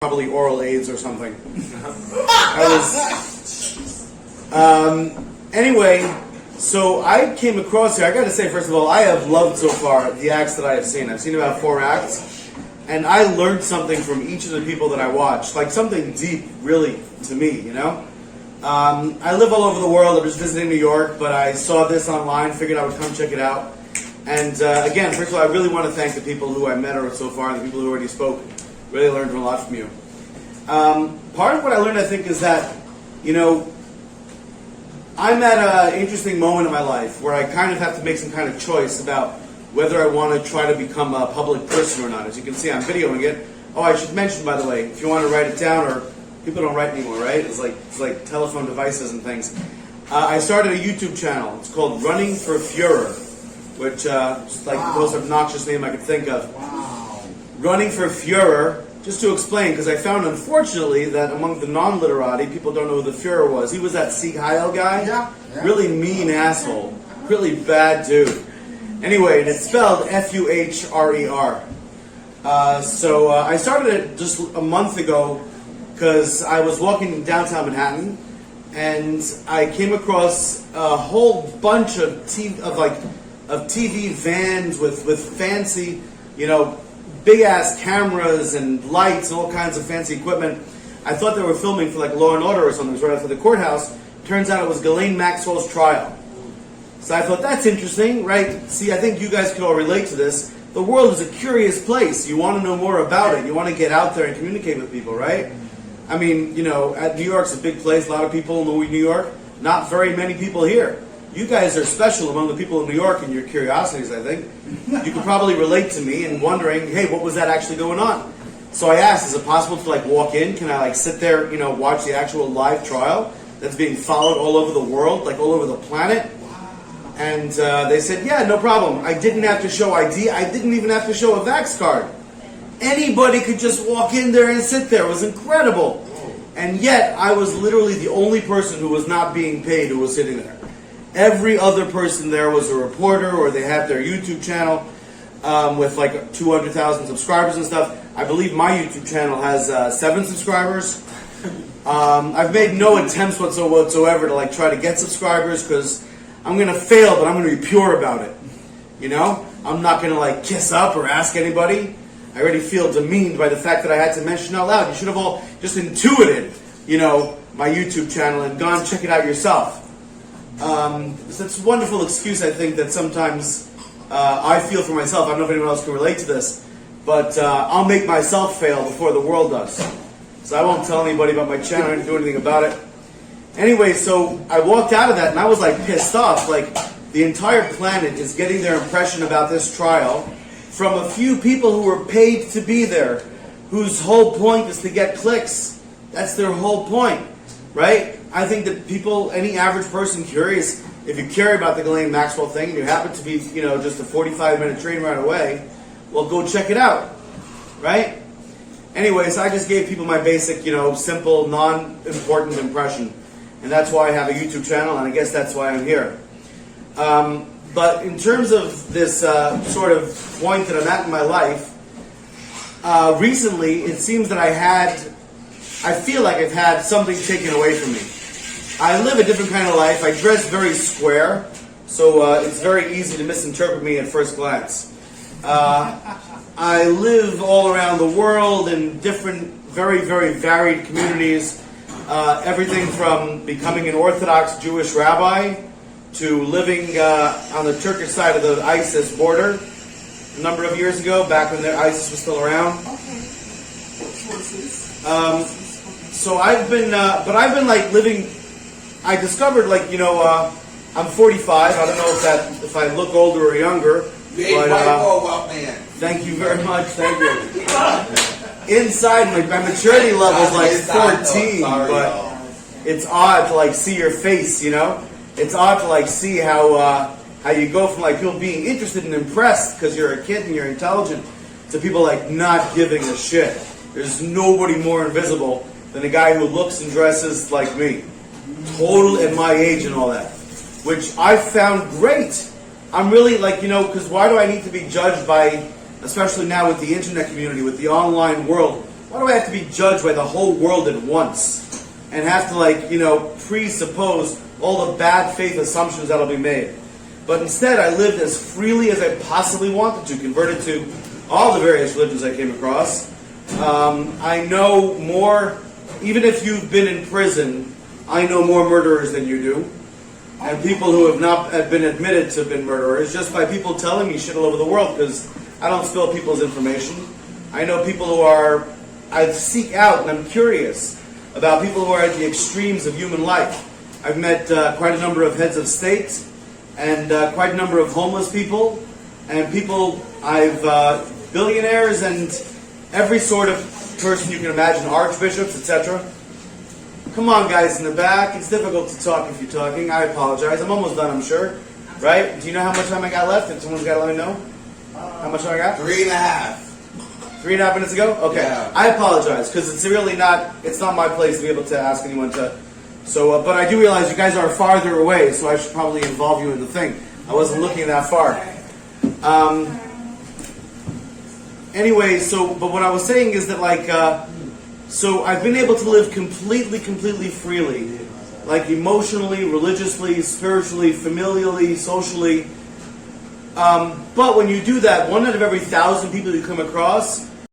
Probably oral AIDS or something. Anyway, so I came across here. I got to say, first of all, I have loved so far the acts that I have seen. I've seen about 4 acts, and I learned something from each of the people that I watched, like something deep, really, to me, you know? I live all over the world. I'm just visiting New York, but I saw this online, figured I would come check it out. And again, first of all, I really want to thank the people who I met so far and the people who already spoke. Really learned a lot from you. Part of what I learned, I think, is that, you know, I'm at an interesting moment in my life where I kind of have to make some kind of choice about whether I want to try to become a public person or not. As you can see, I'm videoing it. Oh, I should mention, by the way, if you want to write it down, or people don't write anymore, right? It's like telephone devices and things. I started a YouTube channel. It's called Running for Führer, which is like the most obnoxious name I could think of. Wow. Running for Führer, just to explain, because I found, unfortunately, that among the non-literati, people don't know who the Führer was. He was that Sieg Heil guy. Yeah. Really mean asshole. Really bad dude. Anyway, and it's spelled F-U-H-R-E-R. So I started it just a month ago because I was walking in downtown Manhattan, and I came across a whole bunch of TV vans with fancy, you know, big-ass cameras and lights and all kinds of fancy equipment. I thought they were filming for like Law and Order or something. It was right after the courthouse. Turns out it was Ghislaine Maxwell's trial. So I thought, that's interesting, right? See, I think you guys can all relate to this. The world is a curious place. You want to know more about it. You want to get out there and communicate with people, right? I mean, you know, New York's a big place. A lot of people know New York. Not very many people here. You guys are special among the people of New York in your curiosities, I think. You could probably relate to me and wondering, hey, what was that actually going on? So I asked, is it possible to like walk in? Can I like sit there, you know, watch the actual live trial that's being followed all over the world, like all over the planet? And they said, yeah, no problem. I didn't have to show ID. I didn't even have to show a Vax card. Anybody could just walk in there and sit there. It was incredible. And yet, I was literally the only person who was not being paid who was sitting there. Every other person there was a reporter, or they had their YouTube channel with like 200,000 subscribers and stuff. I believe my YouTube channel has 7 subscribers. I've made no attempts whatsoever to like try to get subscribers because I'm going to fail, but I'm going to be pure about it. You know? I'm not going to like kiss up or ask anybody. I already feel demeaned by the fact that I had to mention out loud. You should have all just intuited, you know, my YouTube channel and gone check it out yourself. So it's a wonderful excuse, I think, that sometimes I feel for myself. I don't know if anyone else can relate to this, but I'll make myself fail before the world does. So I won't tell anybody about my channel or do anything about it. Anyway, so I walked out of that and I was like pissed off. Like, the entire planet is getting their impression about this trial from a few people who were paid to be there, whose whole point is to get clicks. That's their whole point, right? I think that people, any average person curious, if you care about the Ghislaine Maxwell thing and you happen to be, you know, just a 45-minute train ride away, well, go check it out, right? Anyways, I just gave people my basic, you know, simple, non-important impression. And that's why I have a YouTube channel, and I guess that's why I'm here. But in terms of this sort of point that I'm at in my life, recently it seems that I feel like I've had something taken away from me. I live a different kind of life. I dress very square, so it's very easy to misinterpret me at first glance. I live all around the world in different, very, very varied communities. Everything from becoming an Orthodox Jewish rabbi to living on the Turkish side of the ISIS border a number of years ago, back when ISIS was still around. So I've been like living. I discovered, like, you know, I'm 45. I don't know if I look older or younger. Man. Thank you very much. Thank you. Inside, my maturity level is like 14, but it's odd to like see your face, you know? It's odd to like see how you go from like people being interested and impressed because you're a kid and you're intelligent to people like not giving a shit. There's nobody more invisible than a guy who looks and dresses like me. Total at my age and all that. Which I found great. I'm really like, you know, because why do I need to be judged by, especially now with the internet community, with the online world, why do I have to be judged by the whole world at once and have to presuppose all the bad faith assumptions that'll be made? But instead, I lived as freely as I possibly wanted to, converted to all the various religions I came across. I know more, even if you've been in prison, I know more murderers than you do. And people who have not been admitted to have been murderers, just by people telling me shit all over the world, because I don't spill people's information. I know people who I seek out and I'm curious about people who are at the extremes of human life. I've met quite a number of heads of state and quite a number of homeless people and billionaires and every sort of person you can imagine, archbishops, etc. Come on, guys in the back. It's difficult to talk if you're talking. I apologize. I'm almost done, I'm sure. Right? Do you know how much time I got left? If someone's got to let me know. How much time I got? 3.5. 3.5 minutes ago? Okay. Yeah. I apologize, because it's really not my place to be able to ask anyone to. So, but I do realize you guys are farther away, so I should probably involve you in the thing. I wasn't looking that far. Anyway, but what I was saying is that so I've been able to live completely freely, emotionally, religiously, spiritually, familially, socially. But when you do that, 1 out of every 1,000 people you come across